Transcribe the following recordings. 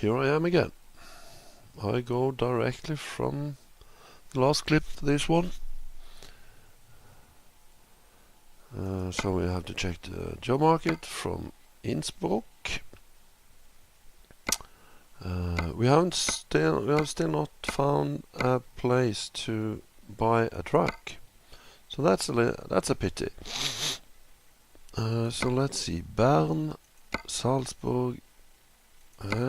here I am again. I go directly from the last clip to this one. So we have to check the job market from Innsbruck. We have still not found a place to buy a truck, so that's a pity. So let's see, Bern, Salzburg.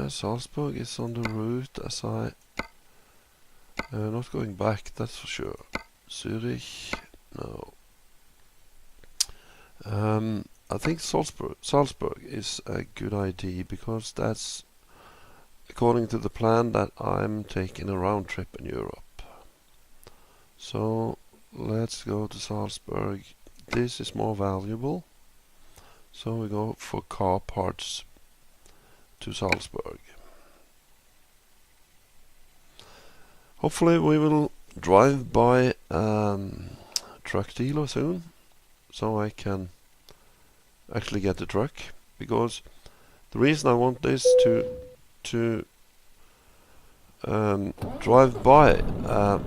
Salzburg is on the route as I not going back, that's for sure. Zurich, no. I think Salzburg is a good idea because that's according to the plan that I'm taking a round trip in Europe. So let's go to Salzburg. This is more valuable, so we go for car parts to Salzburg. Hopefully we will drive by truck dealer soon, so I can actually get the truck, because the reason I want this to drive by a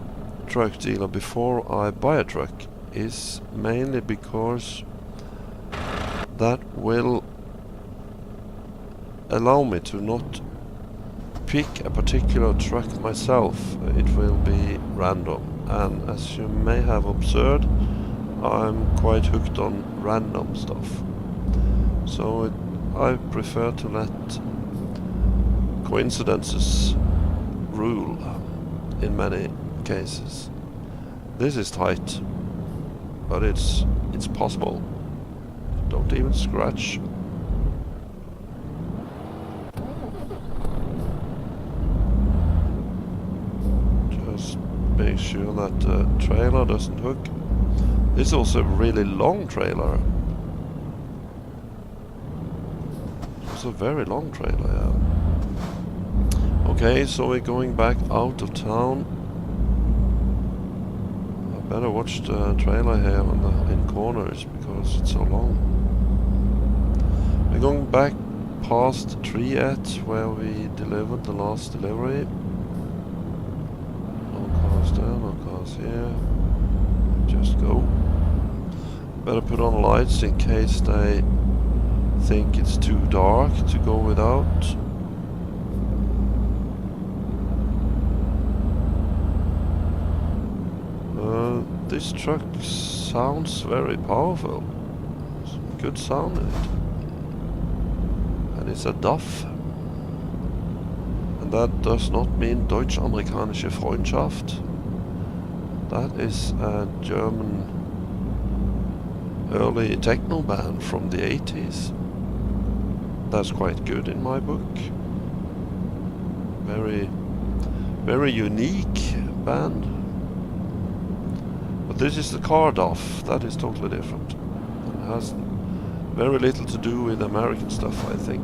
truck dealer before I buy a truck is mainly because that will allow me to not pick a particular truck myself. It will be random, and as you may have observed, I'm quite hooked on random stuff. So I prefer to let coincidences rule in many cases. This is tight, but it's possible. Don't even scratch. Just make sure that the trailer doesn't hook. This is also a really long trailer. It's a very long trailer, yeah. Okay, so we're going back out of town. I better watch the trailer here in corners because it's so long. We're going back past Triet where we delivered the last delivery. No cars there, no cars here. Just go. Better put on lights in case they think it's too dark to go without. This truck sounds very powerful. Some good sound in it. And it's a D.A.F. And that does not mean Deutsch-Amerikanische Freundschaft. That is a German early techno band from the 80s. That's quite good in my book. Very, very unique band. But this is the car D.A.F. That is totally different. It has very little to do with American stuff, I think.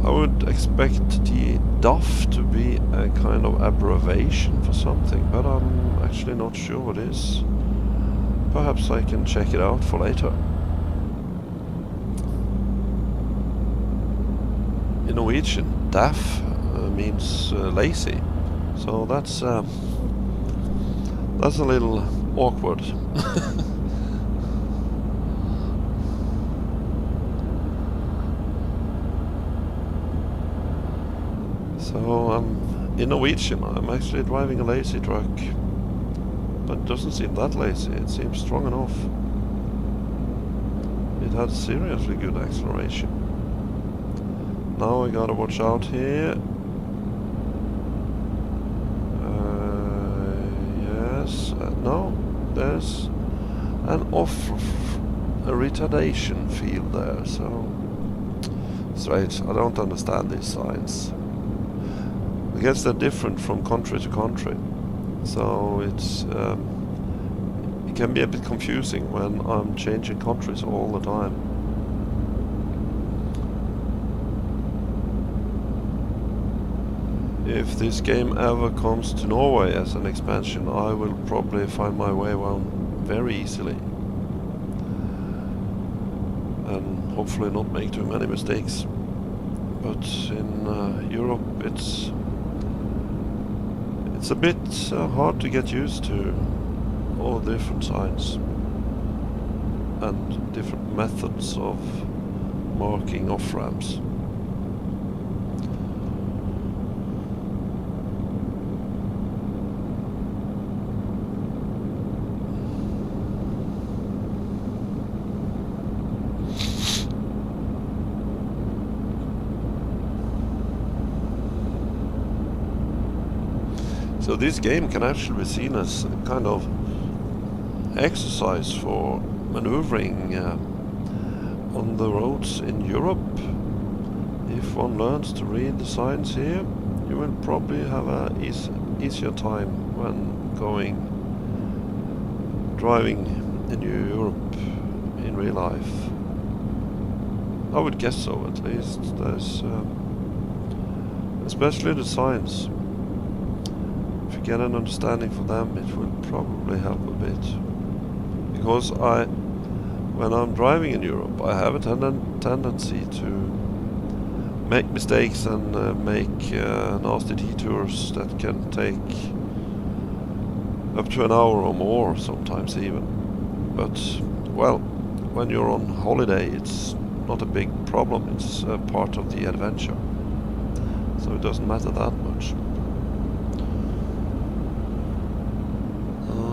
I would expect the D.A.F. to be a kind of abbreviation for something, but I'm actually not sure what it is. Perhaps I can check it out for later. In Norwegian, D.A.F. Means lazy, so that's a little awkward. So in Norwegian, I'm actually driving a lazy truck, but it doesn't seem that lazy. It seems strong enough. It had seriously good acceleration. Now I gotta watch out here. Yes, no, there's a retardation field there, so strange. I don't understand these signs. I guess they're different from country to country, so it can be a bit confusing when I'm changing countries all the time. if this game ever comes to Norway as an expansion, I will probably find my way around very easily. And hopefully not make too many mistakes. But in Europe it's a bit hard to get used to all the different signs and different methods of marking off-ramps. So this game can actually be seen as a kind of exercise for maneuvering on the roads in Europe. If one learns to read the signs here, you will probably have a easier time when driving in Europe in real life. I would guess so, at least. There's especially the signs. If you get an understanding for them, it will probably help a bit. Because when I'm driving in Europe, I have a tendency to make mistakes and make nasty detours that can take up to an hour or more, sometimes even. But, well, when you're on holiday, it's not a big problem. It's a part of the adventure. So it doesn't matter that much.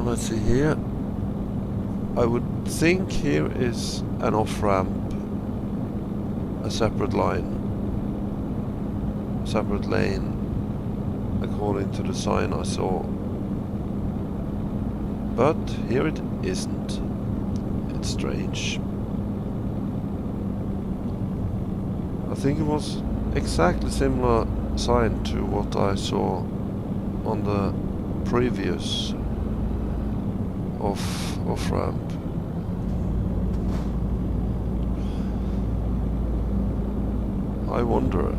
Let's see here. I would think here is an off-ramp, a separate lane, according to the sign I saw. But here it isn't. It's strange. I think it was exactly similar sign to what I saw on the previous off-ramp. I wonder,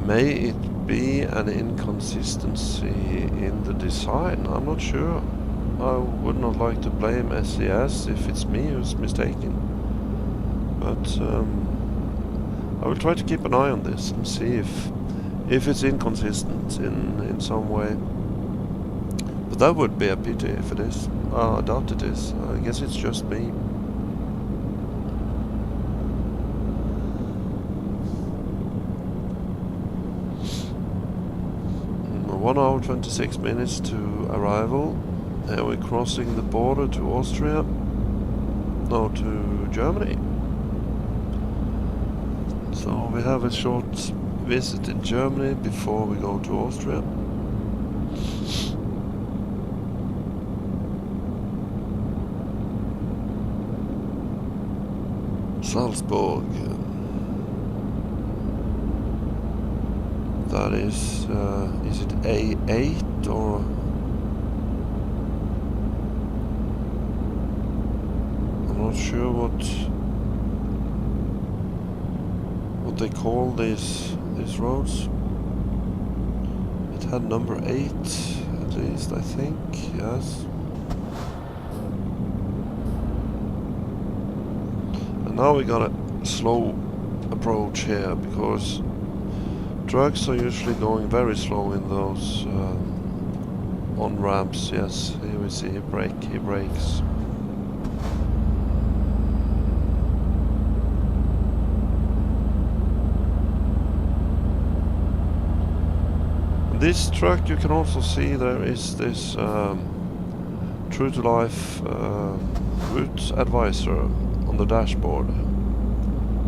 may it be an inconsistency in the design? I'm not sure. I would not like to blame SES if it's me who's mistaken. But I will try to keep an eye on this and see if it's inconsistent in some way. But that would be a pity if it is. I doubt it is. I guess it's just me. 1 hour 26 minutes to arrival, and we're crossing the border to Austria. No, to Germany. So we have a short visit in Germany before we go to Austria. Salzburg. That is it A8 or? I'm not sure what they call these roads. It had number 8 at least, I think. Yes. And now we got a slow approach here because trucks are usually going very slow in those on-ramps. Yes, here we see he brakes. This truck, you can also see there is this true-to-life route advisor on the dashboard.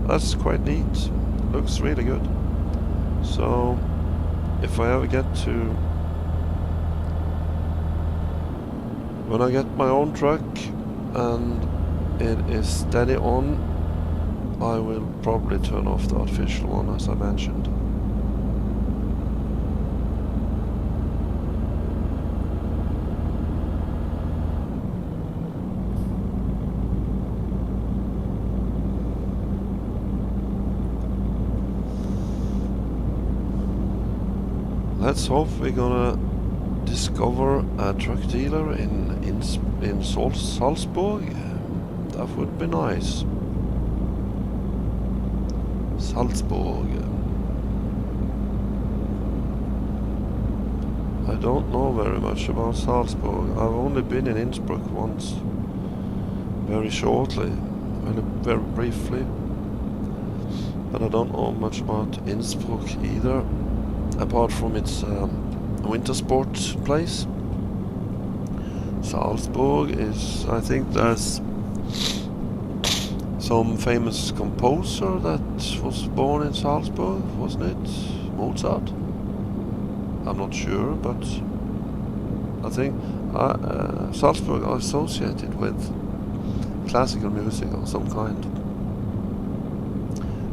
That's quite neat. Looks really good. So, if I ever get to... when I get my own truck and it is steady on, I will probably turn off the artificial one, as I mentioned. let's hope we're gonna discover a truck dealer in Salzburg. That would be nice. Salzburg. I don't know very much about Salzburg. I've only been in Innsbruck once, very shortly, very briefly, but I don't know much about Innsbruck either, apart from its winter sport place. Salzburg is, I think there's some famous composer that was born in Salzburg, wasn't it? Mozart? I'm not sure, but I think Salzburg are associated with classical music of some kind.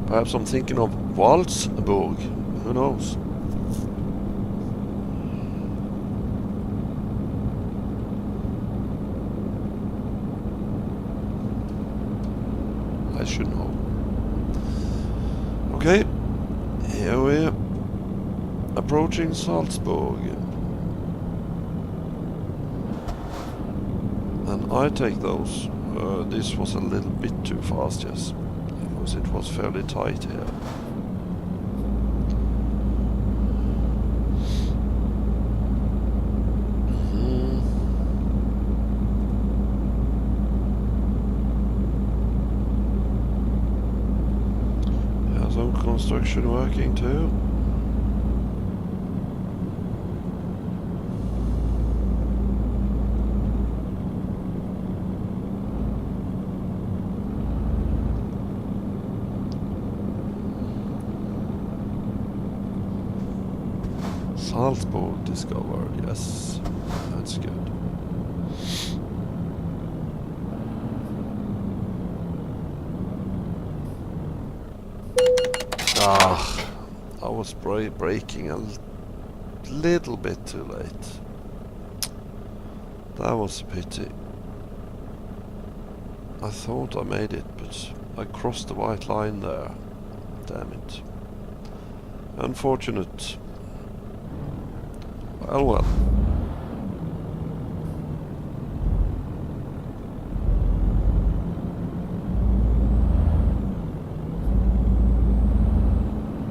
Perhaps I'm thinking of Waltzburg, who knows? I should know. Okay, here we're approaching Salzburg. And I take those. This was a little bit too fast, yes, because it was fairly tight here. Yeah, some construction working too. Salzburg discovered, yes, that's good. I was braking a little bit too late. That was a pity. I thought I made it, but I crossed the white line there. Damn it. Unfortunate. Well.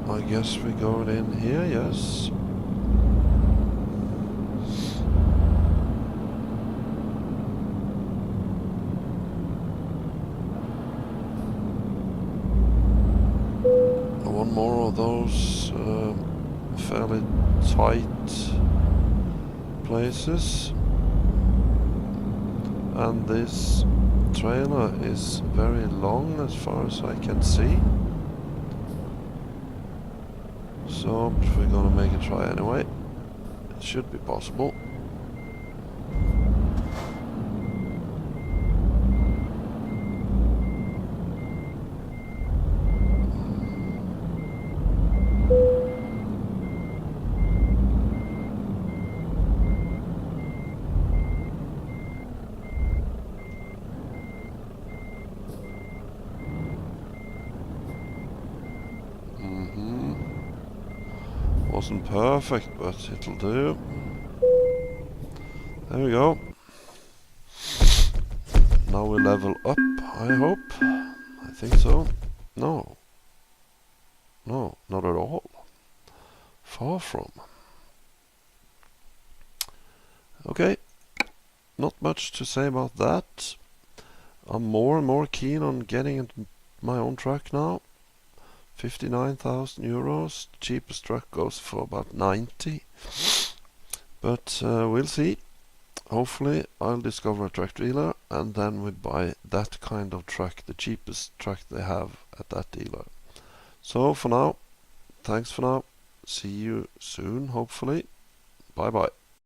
I guess we're going in here, yes. One more of those fairly tight places, and this trailer is very long as far as I can see, so we're gonna make a try anyway. It should be possible. Wasn't perfect, but it'll do. There we go. Now we level up, I hope. I think so. No. No, not at all. Far from. Okay. Not much to say about that. I'm more and more keen on getting my own truck now. 59,000 euros. Cheapest truck goes for about 90. But we'll see. Hopefully I'll discover a truck dealer and then we buy that kind of truck, the cheapest truck they have at that dealer. So for now, thanks for now. See you soon, hopefully. Bye bye.